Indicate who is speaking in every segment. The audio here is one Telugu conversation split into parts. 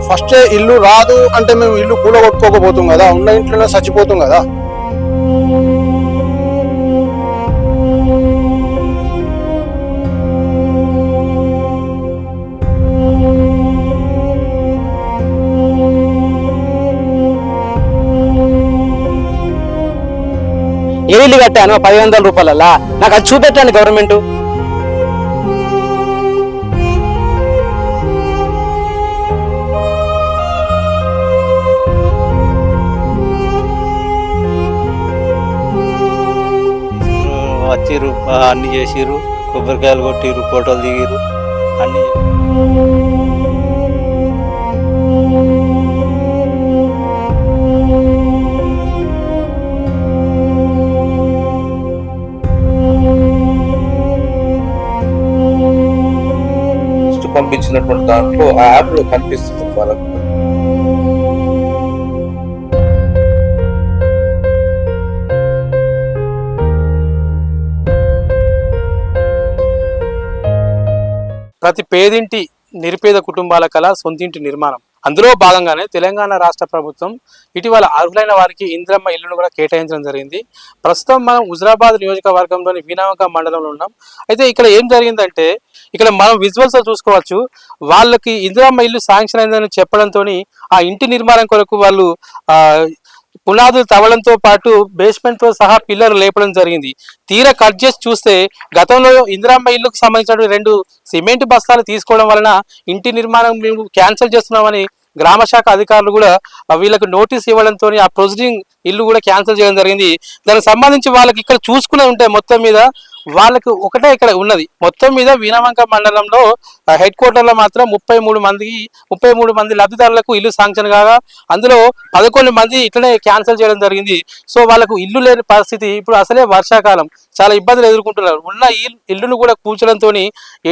Speaker 1: ఫస్టే ఇల్లు రాదు అంటే మేము ఇల్లు కూలగొట్టుకోకపోతాం కదా, ఉన్న ఇంట్లోనే చచ్చిపోతాం కదా.
Speaker 2: ఏ ఇల్లు కట్టాను 10,000 రూపాయలలా, నాకు అది చూపెట్టండి గవర్నమెంట్.
Speaker 3: వచ్చిర్రు, అన్ని చేసిర్రు, కొబ్బరికాయలు కొట్టిర్రు, ఫోటోలు దిగిర్రు, అన్ని
Speaker 4: పంపించినటువంటి దాంట్లో ఆ యాప్ లో కనిపిస్తుంది వాళ్ళకు.
Speaker 5: ప్రతి పేదింటి నిరుపేద కుటుంబాల కల సొంతింటి నిర్మాణం. అందులో భాగంగానే తెలంగాణ రాష్ట్ర ప్రభుత్వం ఇటీవల అర్హులైన వారికి ఇందిరమ్మ ఇల్లును కూడా కేటాయించడం జరిగింది. ప్రస్తుతం మనం హుజరాబాద్ నియోజకవర్గంలోని వీణవంక మండలంలో ఉన్నాం. అయితే ఇక్కడ ఏం జరిగిందంటే, ఇక్కడ మనం విజువల్స్ చూసుకోవచ్చు, వాళ్ళకి ఇందిరమ్మ ఇల్లు శాంక్షన్ అయిందని చెప్పడంతో ఆ ఇంటి నిర్మాణం కొరకు వాళ్ళు పునాదులు తవ్వడంతో పాటు బేస్మెంట్ తో సహా పిల్లర్ లేపడం జరిగింది. తీరా కట్ చేసి చూస్తే గతంలో ఇందిరమ్మ ఇల్లుకు సంబంధించిన 2 సిమెంట్ బస్తాలు తీసుకోవడం వలన ఇంటి నిర్మాణం మేము క్యాన్సిల్ చేస్తున్నామని గ్రామ శాఖ అధికారులు కూడా వీళ్ళకు నోటీస్ ఇవ్వడంతో ఆ ప్రొసీడింగ్ ఇల్లు కూడా క్యాన్సిల్ చేయడం జరిగింది. దానికి సంబంధించి వాళ్ళకి ఇక్కడ చూసుకునే ఉంటే మొత్తం మీద వాళ్ళకు ఒకటే ఇక్కడ ఉన్నది. మొత్తం మీద వీణవంక మండలంలో హెడ్ క్వార్టర్లో మాత్రం 33 మంది లబ్ధిదారులకు ఇల్లు శాంక్షన్ కాగా అందులో 11 మంది ఇట్లనే క్యాన్సిల్ చేయడం జరిగింది. సో వాళ్ళకు ఇల్లు లేని పరిస్థితి. ఇప్పుడు అసలే వర్షాకాలం, చాలా ఇబ్బందులు ఎదుర్కొంటున్నారు. ఉన్న ఇల్లును కూడా కూల్చడంతో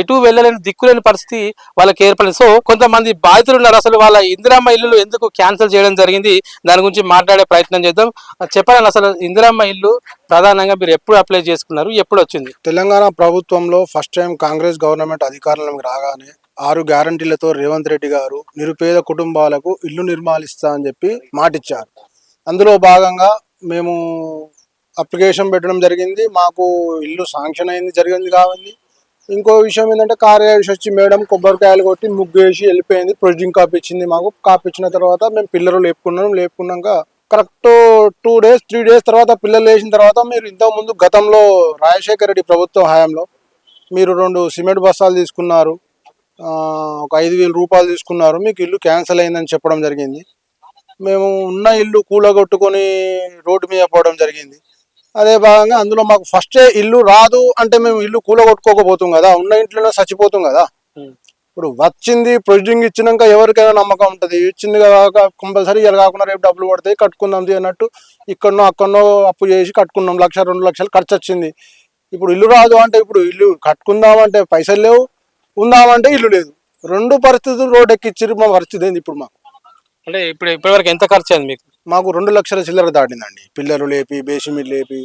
Speaker 5: ఎటు వెళ్ళలేని దిక్కులేని పరిస్థితి వాళ్ళకి ఏర్పడింది. సో కొంతమంది బాధితులు ఉన్నారు. అసలు వాళ్ళ ఇందిరమ్మ ఇల్లు ఎందుకు క్యాన్సిల్ చేయడం జరిగింది, దాని గురించి మాట్లాడే ప్రయత్నం చేద్దాం. చెప్పండి, అసలు ఇందిరమ్మ ఇల్లు ప్రధానంగా మీరు ఎప్పుడు అప్లై చేసుకున్నారు, ఎప్పుడు వచ్చింది?
Speaker 1: తెలంగాణ ప్రభుత్వంలో ఫస్ట్ టైం కాంగ్రెస్ గవర్నమెంట్ అధికారంలోకి రాగానే 6 గ్యారంటీలతో రేవంత్ రెడ్డి గారు నిరుపేద కుటుంబాలకు ఇల్లు నిర్మాణిస్తా అని చెప్పి మాటిచ్చారు. అందులో భాగంగా మేము అప్లికేషన్ పెట్టడం జరిగింది. మాకు ఇల్లు శాంక్షన్ అయింది జరిగింది కావాలి. ఇంకో విషయం ఏంటంటే, కార్యాలయం వచ్చి మేడం కొబ్బరికాయలు కొట్టి ముగ్గేసి వెళ్ళిపోయింది. ప్రొసీడింగ్ కాపీ ఇచ్చింది. మాకు కాపీ ఇచ్చిన తర్వాత మేము పిల్లలు లేపుకున్నాక కరెక్ట్ 2 డేస్ 3 డేస్ తర్వాత పిల్లలు వేసిన తర్వాత, మీరు ఇంతకుముందు గతంలో రాజశేఖర రెడ్డి ప్రభుత్వం హయాంలో మీరు 2 సిమెంట్ బస్తాలు తీసుకున్నారు, ఒక 5,000 రూపాయలు తీసుకున్నారు, మీకు ఇల్లు క్యాన్సిల్ అయిందని చెప్పడం జరిగింది. మేము ఉన్న ఇల్లు కూలగొట్టుకొని రోడ్డు మీద పోవడం జరిగింది. అదే భాగంగా అందులో మాకు ఫస్టే ఇల్లు రాదు అంటే మేము ఇల్లు కూలగొట్టుకోకపోతాం కదా, ఉన్న ఇంట్లోనే చచ్చిపోతాం కదా. ఇప్పుడు వచ్చింది ప్రొసీడింగ్ ఇచ్చినాక ఎవరికైనా నమ్మకం ఉంటుంది. ఇచ్చింది కాక కంపల్సరీ ఇలా కాకుండా రేపు డబ్బులు పడతాయి కట్టుకుందాం అన్నట్టు ఇక్కడనో అక్కడనో అప్పు చేసి కట్టుకున్నాం. 1,00,000 2 లక్షలు ఖర్చు వచ్చింది. ఇప్పుడు ఇల్లు రాదు అంటే, ఇప్పుడు ఇల్లు కట్టుకుందామంటే పైసలు లేవు, ఉందామంటే ఇల్లు లేదు. 2 పరిస్థితులు రోడ్ ఎక్కిచ్చారు. మా పరిస్థితి ఏంది ఇప్పుడు? మాకు
Speaker 5: అంటే ఇప్పటివరకు ఎంత ఖర్చు అయింది మీకు?
Speaker 1: మాకు 2 లక్షల చిల్లర దాటిందండి. పిల్లలు లేపి బేసిమిల్ లేపి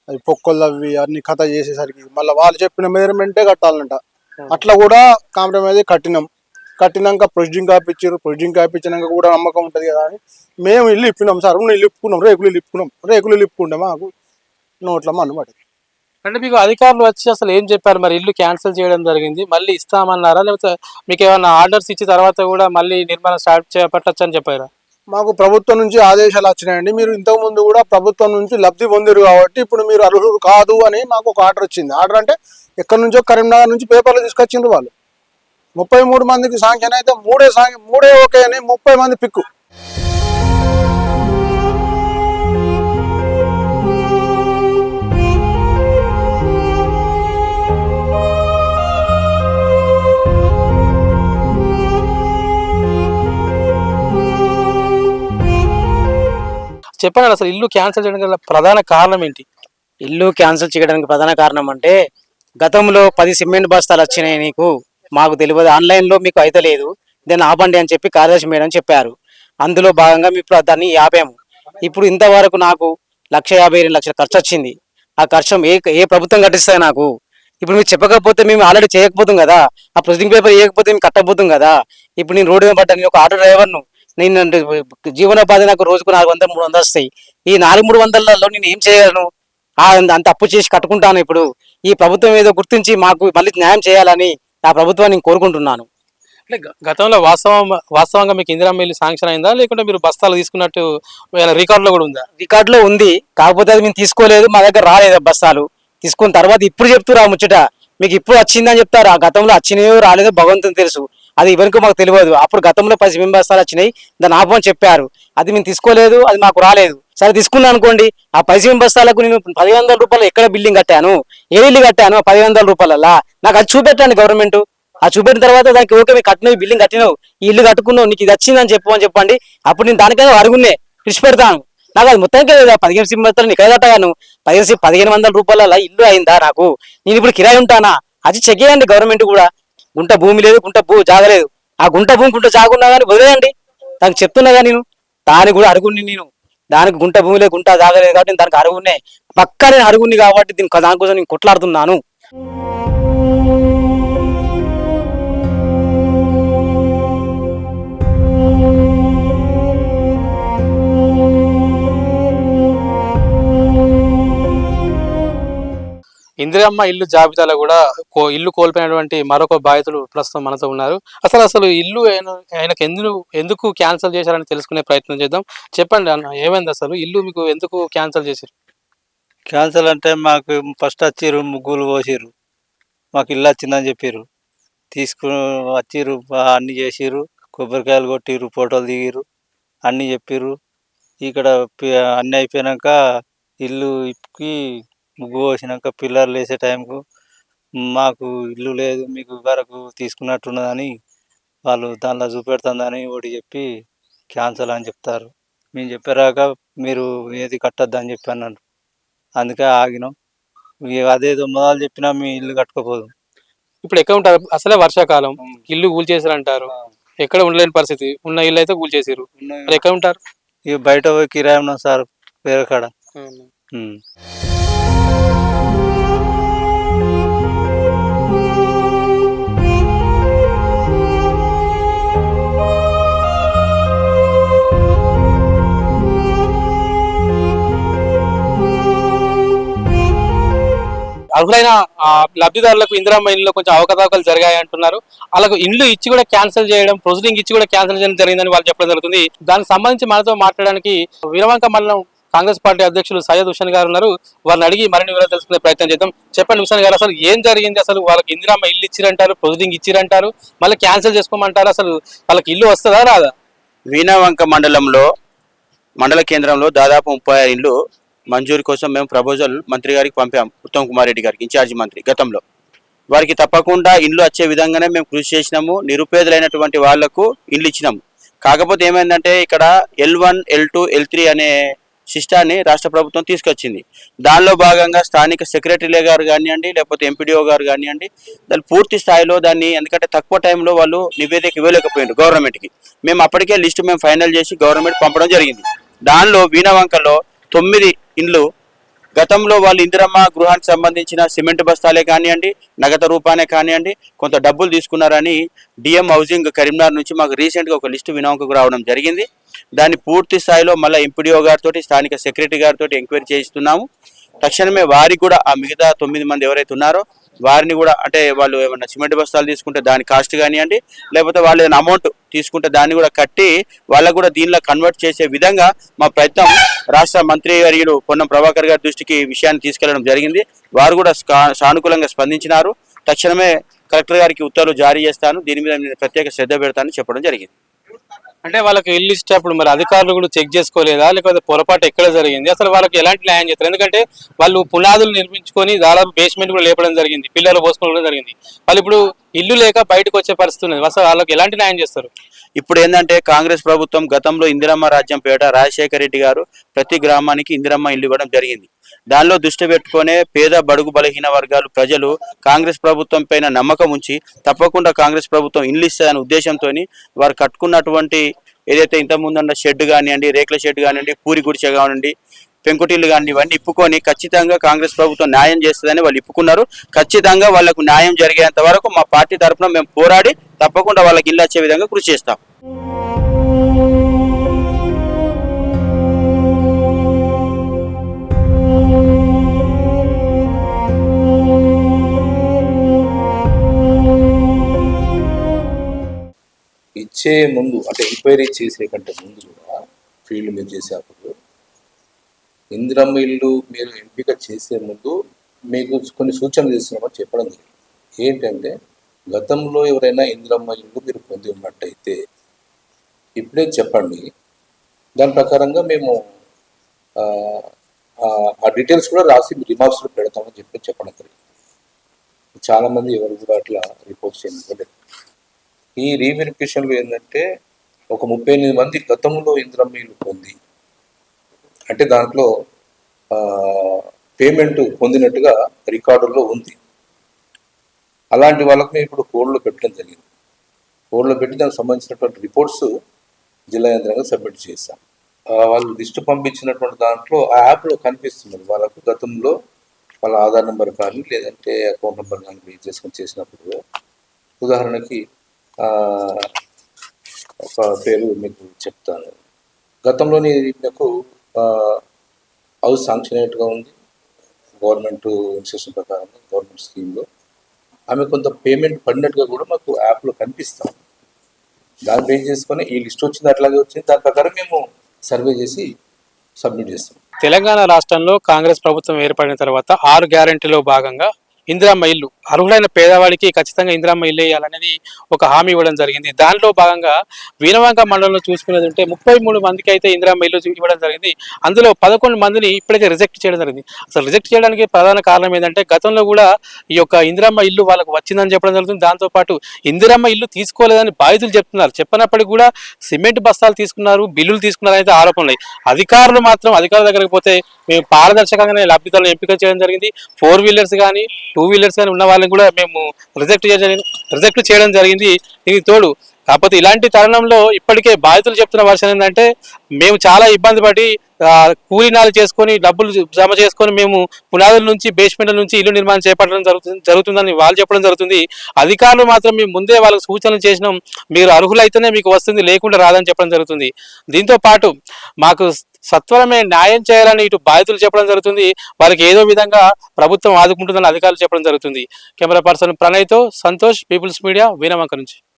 Speaker 1: అది పొక్కలు అవి అన్ని కథ చేసేసరికి మళ్ళీ వాళ్ళు చెప్పిన మెజర్మెంటే కట్టాలంట. అట్లా కూడా కాంప్రమైజ్ కట్టినాక ప్రొసీడింగ్ కాపిచ్చారు. ప్రొసీడింగ్ కాపిచ్చినాక కూడా నమ్మకం ఉంటుంది కదా అని మేము ఇల్లు ఇప్పినాం సార్. ఇల్లు ఇప్పుకున్నాం, రేకులు ఇప్పుకుంటే మాకు నోట్ల మన్నుబడి.
Speaker 5: అంటే మీకు అధికారులు వచ్చి అసలు ఏం చెప్పారు? మరి ఇల్లు క్యాన్సిల్ చేయడం జరిగింది, మళ్ళీ ఇస్తామన్నారా, లేకపోతే మీకు ఏమైనా ఆర్డర్స్ ఇచ్చిన తర్వాత కూడా మళ్ళీ నిర్మాణం స్టార్ట్ చేపట్టచ్చు అని చెప్పారా?
Speaker 1: మాకు ప్రభుత్వం నుంచి ఆదేశాలు వచ్చినాయండి. మీరు ఇంతకుముందు కూడా ప్రభుత్వం నుంచి లబ్ధి పొందిరు కాబట్టి ఇప్పుడు మీరు అర్హులు కాదు అని మాకు ఒక ఆర్డర్ వచ్చింది. ఆర్డర్ అంటే ఎక్కడి నుంచో కరీంనగర్ నుంచి పేపర్లు తీసుకొచ్చిండ్రు వాళ్ళు. 33 మందికి శాంక్షన్ అయితే 3 ఓకే అని 30 మంది పిక్కు.
Speaker 5: చెప్పండి, అసలు ఇల్లు క్యాన్సిల్ చేయడం గల ప్రధాన కారణం ఏంటి?
Speaker 2: ఇల్లు క్యాన్సిల్ చేయడానికి ప్రధాన కారణం అంటే, గతంలో 10 సిమెంట్ బస్తాలు వచ్చినాయి నీకు, మాకు తెలియదు, ఆన్లైన్లో మీకు అయితే లేదు, దాన్ని ఆపండి అని చెప్పి కార్యదర్శి మేడం చెప్పారు. అందులో భాగంగా మేము దాన్ని ఆపాము. ఇప్పుడు ఇంతవరకు నాకు 1,52,00,000 ఖర్చు వచ్చింది. ఆ ఖర్చు ఏ ప్రభుత్వం కట్టిస్తాయి నాకు? ఇప్పుడు మీరు చెప్పకపోతే మేము ఆల్రెడీ చేయకపోతాం కదా, ఆ ప్రొసీడింగ్ పేపర్ ఇవ్వకపోతే మేము కట్టకపోతాం కదా. ఇప్పుడు నేను రోడ్డు మీద పడ్డా, నేను ఒక ఆటో డ్రైవర్ను, నేను అంటే జీవనోపాధి నాకు రోజుకు 400 300 వస్తాయి. ఈ 400 300లలో నేను ఏం చేయగలను? అంత అప్పు చేసి కట్టుకుంటాను. ఇప్పుడు ఈ ప్రభుత్వం ఏదో గుర్తించి మాకు మళ్ళీ న్యాయం చేయాలని ఆ ప్రభుత్వాన్ని నేను కోరుకుంటున్నాను.
Speaker 5: అంటే గతంలో వాస్తవంగా మీకు ఇందిరమ్మ ఇల్లు శాంక్షన్ అయిందా, లేకుంటే మీరు బస్తాలు తీసుకున్నట్టు రికార్డులో కూడా ఉందా?
Speaker 2: రికార్డులో ఉంది, కాకపోతే అది మేము తీసుకోలేదు, మా దగ్గర రాలేదు బస్తాలు. తీసుకున్న తర్వాత ఇప్పుడు చెప్తురా ముచ్చట, మీకు ఇప్పుడు వచ్చిందని చెప్తారు. ఆ గతంలో వచ్చినాయో రాలేదో భగవంతుని తెలుసు, అది ఎవరికి మాకు తెలియదు. అప్పుడు గతంలో 10 సిమెంట్ బస్తాలు వచ్చినాయి, దాన్ని ఆపని చెప్పారు. అది మేము తీసుకోలేదు, అది మాకు రాలేదు. సరే తీసుకున్నాను అనుకోండి, ఆ 10 సిమెంట్ బస్తాలకు నేను 10,000 రూపాయలు ఎక్కడ బిల్డింగ్ కట్టాను, ఏ ఇల్లు కట్టాను? 10,000 రూపాయలలా నాకు అది చూపెట్టండి గవర్నమెంట్. ఆ చూపెట్టిన తర్వాత దానికి ఓకే మీరు కట్టినవి బిల్డింగ్ కట్టినావు, ఈ ఇల్లు కట్టుకున్నావు, నీకు ఇది వచ్చిందని చెప్పండి. అప్పుడు నేను దానికైనా అరుగునే కృషి పెడతాను. నాకు అది మొత్తానికి 15 సిమెంట్ బస్తాలు ఎక్కడ కట్టాను? 1,500 రూపాయల ఇల్లు అయిందా నాకు? నేను ఇప్పుడు కిరాయి ఉంటానా? అది చెక్ చేయండి గవర్నమెంట్ కూడా. గుంట భూమి లేదు, జాగలేదు. ఆ గుంట భూమి జాగున్నా కానీ వదిలేయండి, దానికి చెప్తున్నా కానీ నేను దానికి కూడా అరుగుని. నేను దానికి గుంట భూమి లేదు, జాగలేదు కాబట్టి నేను దానికి అరుగునే, పక్కా నేను అరుగుని కాబట్టి దానికోసం నేను కొట్లాడుతున్నాను.
Speaker 5: ఇందిరమ్మ ఇల్లు జాబితాలో కూడా ఇల్లు కోల్పోయినటువంటి మరొక బాధితులు ప్రస్తుతం మనతో ఉన్నారు. అసలు ఇల్లు ఆయనకు ఎందుకు క్యాన్సిల్ చేశారని తెలుసుకునే ప్రయత్నం చేద్దాం. చెప్పండి అన్న, ఏమైంది అసలు? ఇల్లు మీకు ఎందుకు క్యాన్సిల్ చేశారు?
Speaker 3: క్యాన్సల్ అంటే మాకు ఫస్ట్ వచ్చిర్రు, ముగ్గులు పోసిర్రు, మాకు ఇల్లు వచ్చిందని చెప్పారు. తీసుకుని వచ్చిర్రు, అన్నీ చేసిర్రు, కొబ్బరికాయలు కొట్టిర్రు, ఫోటోలు దిగిర్రు, అన్నీ చెప్పిర్రు. ఇక్కడ అన్నీ అయిపోయాక ఇల్లు ఇప్పి ముగ్గు పోసినాక పిల్లర్లు వేసే టైంకు మాకు ఇల్లు లేదు, మీకు వరకు తీసుకున్నట్టున్నదని వాళ్ళు దానిలో చూపెడుతుందని ఒకటి చెప్పి క్యాన్సల్ అని చెప్తారు. మేము చెప్పారాక మీరు ఏది కట్టద్దు అని చెప్పి అన్నాడు. అందుకే ఆగినాం. అదేదో మొదలు చెప్పినా మీ ఇల్లు కట్టుకోపోదు.
Speaker 5: ఇప్పుడు ఎక్కడ ఉంటారు? అసలే వర్షాకాలం, ఇల్లు కూల్చేసారు అంటారు. ఎక్కడ ఉండలేని పరిస్థితి, ఉన్న ఇల్లు అయితే కూల్చేసారు. మరి ఎక్కడ ఉంటారు?
Speaker 3: ఇక బయట పోయి కిరాయి ఉన్నాం సార్, వేరే కాడ.
Speaker 5: అర్హులైన లబ్ధిదారులకు ఇందిరమ్మ ఇల్లు కొంచెం అవకతవకలు జరిగాయి అంటున్నారు. వాళ్ళకు ఇండ్లు ఇచ్చి కూడా క్యాన్సిల్ చేయడం, ప్రొసీడింగ్ ఇచ్చి కూడా క్యాన్సిల్ చేయడం జరిగిందని వాళ్ళు చెప్పడం జరుగుతుంది. దానికి సంబంధించి మనతో మాట్లాడడానికి వీరవంక మండలం కాంగ్రెస్ పార్టీ అధ్యక్షులు సయ్యద్ హుసేన్ గారు ఉన్నారు. వారిని అడిగి మరిన్ని వివరాలు తెలుసుకునే ప్రయత్నం చేద్దాం. చెప్పండి హుసేన్ గారు, అసలు ఏం జరిగింది? అసలు వాళ్ళకి ఇందిరమ్మ ఇల్లు ఇచ్చిరంటారు, ప్రొసీడింగ్ ఇచ్చిరంటారు, మళ్ళీ క్యాన్సిల్ చేసుకోమంటారు. అసలు వాళ్ళకి ఇల్లు వస్తుందా రాదా?
Speaker 6: వీణవంక మండల కేంద్రంలో దాదాపు 36 ఇండ్లు మంజూరు కోసం మేము ప్రపోజల్ మంత్రి గారికి పంపాం, ఉత్తమ్ కుమార్ రెడ్డి గారికి, ఇన్ఛార్జి మంత్రి. గతంలో వారికి తప్పకుండా ఇండ్లు వచ్చే విధంగానే మేము కృషి చేసినాము. నిరుపేదలైనటువంటి వాళ్లకు ఇండ్లు ఇచ్చినాము. కాకపోతే ఏమైందంటే ఇక్కడ L1 L2 L3 అనే సిస్టాన్ని రాష్ట్ర ప్రభుత్వం తీసుకొచ్చింది. దానిలో భాగంగా స్థానిక సెక్రటరీ గారు కానివ్వండి, లేకపోతే ఎంపీడీఓ గారు కానివ్వండి, దాన్ని పూర్తి స్థాయిలో దాన్ని, ఎందుకంటే తక్కువ టైంలో వాళ్ళు నివేదిక ఇవ్వలేకపోయింది గవర్నమెంట్కి. మేము అప్పటికే లిస్టు మేము ఫైనల్ చేసి గవర్నమెంట్ పంపడం జరిగింది. దానిలో వీణవంకలో 9 ఇండ్లు గతంలో వాళ్ళు ఇందిరమ్మ గృహానికి సంబంధించిన సిమెంట్ బస్తాలే కానివ్వండి, నగదు రూపానే కానివ్వండి, కొంత డబ్బులు తీసుకున్నారని డిఎం హౌసింగ్ కరీంనగర్ నుంచి మాకు రీసెంట్గా ఒక లిస్టు వినవంకకు రావడం జరిగింది. దాన్ని పూర్తి స్థాయిలో మళ్ళీ ఎంపీడీఓ గారితో, స్థానిక సెక్రటరీ గారితో ఎంక్వైరీ చేయిస్తున్నాము. తక్షణమే వారికి కూడా ఆ మిగతా 9 మంది ఎవరైతే ఉన్నారో వారిని కూడా, అంటే వాళ్ళు ఏమన్నా సిమెంట్ బస్తాలు తీసుకుంటే దాని కాస్ట్ కానివ్వండి, లేకపోతే వాళ్ళు ఏదైనా అమౌంట్ తీసుకుంటే దాన్ని కూడా కట్టి వాళ్ళకు కూడా దీనిలో కన్వర్ట్ చేసే విధంగా మా ప్రయత్నం రాష్ట్ర మంత్రి వర్యులు పొన్నం ప్రభాకర్ గారి దృష్టికి ఈ విషయాన్ని తీసుకెళ్లడం జరిగింది. వారు కూడా సానుకూలంగా స్పందించినారు. తక్షణమే కలెక్టర్ గారికి ఉత్తర్వులు జారీ చేస్తాను, దీని మీద నేను ప్రత్యేక శ్రద్ధ పెడతానని చెప్పడం జరిగింది.
Speaker 5: అంటే వాళ్ళకి ఇల్లు ఇచ్చేటప్పుడు మరి అధికారులు కూడా చెక్ చేసుకోలేదా, లేకపోతే పొరపాటు ఎక్కడ జరిగింది? అసలు వాళ్ళకి ఎలాంటి న్యాయం చేస్తారు? ఎందుకంటే వాళ్ళు పునాదులు నిర్మించుకొని దాదాపు బేస్మెంట్ కూడా లేపడం జరిగింది, పిల్లలు పోసుకోవడం జరిగింది. వాళ్ళు ఇప్పుడు ఇల్లు లేక బయటకు వచ్చే పరిస్థితి ఉంది. అసలు వాళ్ళకి ఎలాంటి న్యాయం చేస్తారు?
Speaker 6: ఇప్పుడు ఏంటంటే కాంగ్రెస్ ప్రభుత్వం గతంలో ఇందిరమ్మ రాజ్యం పేట రాజశేఖర రెడ్డి గారు ప్రతి గ్రామానికి ఇందిరమ్మ ఇల్లు ఇవ్వడం జరిగింది. దానిలో దృష్టి పెట్టుకునే పేద బడుగు బలహీన వర్గాలు ప్రజలు కాంగ్రెస్ ప్రభుత్వం పైన నమ్మకం ఉంచి తప్పకుండా కాంగ్రెస్ ప్రభుత్వం ఇల్లు ఇస్తుందనే ఉద్దేశంతో వారు కట్టుకున్నటువంటి ఏదైతే ఇంతకుముందు ఉన్న షెడ్ కానివ్వండి, రేకుల షెడ్ కానివ్వండి, పూరి గుడిచె కానివ్వండి, పెంకుటిల్లు కానీ ఇవన్నీ ఇప్పుకొని ఖచ్చితంగా కాంగ్రెస్ ప్రభుత్వం న్యాయం చేస్తుందని వాళ్ళు ఇప్పుకున్నారు. ఖచ్చితంగా వాళ్ళకు న్యాయం జరిగేంత వరకు మా పార్టీ తరఫున మేము పోరాడి తప్పకుండా వాళ్ళకి ఇల్లు వచ్చే విధంగా కృషి చేస్తాం.
Speaker 4: ఇచ్చే ముందు అంటే ఎంక్వైరీ చేసే కంటే ముందు కూడా ఫీల్డ్ మీరు చేసేటప్పుడు ఇందిరమ్మ ఇల్లు మీరు ఎంపిక చేసే ముందు మీకు కొన్ని సూచనలు చేస్తున్నామని చెప్పడం జరిగింది. ఏంటంటే గతంలో ఎవరైనా ఇందిరమ్మ ఇల్లు మీరు పొంది ఉన్నట్టయితే ఇప్పుడే చెప్పండి, దాని ప్రకారంగా మేము ఆ డీటెయిల్స్ కూడా రాసి రిమార్క్స్లో పెడతామని చెప్పడం జరిగింది. చాలామంది ఎవరు కూడా అట్లా రిపోర్ట్స్ చేయలేదు. ఈ రీవెరిఫికేషన్లో ఏంటంటే ఒక 38 మంది గతంలో ఇందిరమ్మ ఇల్లు పొంది అంటే దాంట్లో పేమెంట్ పొందినట్టుగా రికార్డుల్లో ఉంది. అలాంటి వాళ్ళకి మేము ఇప్పుడు హోల్డ్లో పెట్టడం జరిగింది. హోల్డ్లో పెట్టి దానికి సంబంధించినటువంటి రిపోర్ట్స్ జిల్లా యంత్రంగా సబ్మిట్ చేశాం. వాళ్ళు లిస్టు పంపించినటువంటి దాంట్లో ఆ యాప్లో కనిపిస్తుంది వాళ్ళకు గతంలో వాళ్ళ ఆధార్ నెంబర్ కానీ లేదంటే అకౌంట్ నెంబర్ కానీ రీడ్ చేసుకొని చేసినప్పుడు. ఉదాహరణకి ఒక పేరు మీకు చెప్తాను. గతంలోని మీకు హౌస్ శాంక్షన్ అయినట్టుగా ఉంది గవర్నమెంట్ ఇన్స్ట్రక్షన్ ప్రకారం గవర్నమెంట్ స్కీమ్లో. ఆమె కొంత పేమెంట్ పడినట్టుగా కూడా మాకు యాప్లో కనిపిస్తాం. దాన్ని బేస్ చేసుకొని ఈ లిస్ట్ వచ్చింది అట్లాగే వచ్చింది, దాని ప్రకారం మేము సర్వే చేసి సబ్మిట్ చేస్తాం.
Speaker 5: తెలంగాణ రాష్ట్రంలో కాంగ్రెస్ ప్రభుత్వం ఏర్పడిన తర్వాత 6 గ్యారెంటీలో భాగంగా ఇందిరమ్మ ఇల్లు అర్హులైన పేదవాడికి ఖచ్చితంగా ఇందిరమ్మ ఇల్లు వేయాలనేది ఒక హామీ ఇవ్వడం జరిగింది. దానిలో భాగంగా వీణవంక మండలంలో చూసుకునేది ఉంటే 33 మందికి అయితే ఇందిరమ్మ ఇల్లు ఇవ్వడం జరిగింది. అందులో 11 మందిని ఇప్పటికే రిజెక్ట్ చేయడం జరిగింది. అసలు రిజెక్ట్ చేయడానికి ప్రధాన కారణం ఏంటంటే గతంలో కూడా ఈ యొక్క ఇందిరమ్మ ఇల్లు వాళ్ళకు వచ్చిందని చెప్పడం జరుగుతుంది. దాంతోపాటు ఇందిరమ్మ ఇల్లు తీసుకోలేదని బాధితులు చెప్తున్నారు. చెప్పినప్పటికీ కూడా సిమెంట్ బస్తాలు తీసుకున్నారు, బిల్లులు తీసుకున్నారు అయితే ఆరోపణలు. అధికారుల దగ్గరికి పోతే మేము పారదర్శకంగానే లబ్ధిదారులను ఎంపిక చేయడం జరిగింది. 4 వీలర్స్ కానీ 2 వీలర్స్ కానీ ఉన్న వాళ్ళని కూడా మేము రిజెక్ట్ చేయడం జరిగింది. దీనికి తోడు కాకపోతే ఇలాంటి తరుణంలో ఇప్పటికే బాధితులు చెప్తున్న వర్షన్ ఏంటంటే మేము చాలా ఇబ్బంది పడి కూలీనాలు చేసుకొని డబ్బులు జమ చేసుకొని మేము పునాదుల నుంచి బేస్మెంట్ల నుంచి ఇల్లు నిర్మాణం చేపట్టడం జరుగుతుందని వాళ్ళు చెప్పడం జరుగుతుంది. అధికారులు మాత్రం మేము ముందే వాళ్ళకు సూచనలు చేసినాం, మీరు అర్హులైతేనే మీకు వస్తుంది, లేకుండా రాదని చెప్పడం జరుగుతుంది. దీంతో పాటు మాకు సత్వరమే న్యాయం చేయాలని ఇటు బాధితులు చెప్పడం జరుగుతుంది. వారికి ఏదో విధంగా ప్రభుత్వం ఆదుకుంటుందని అధికారులు చెప్పడం జరుగుతుంది. కెమెరా పర్సన్ ప్రణయ్తో సంతోష్, పీపుల్స్ మీడియా, వీణవంక నుంచి.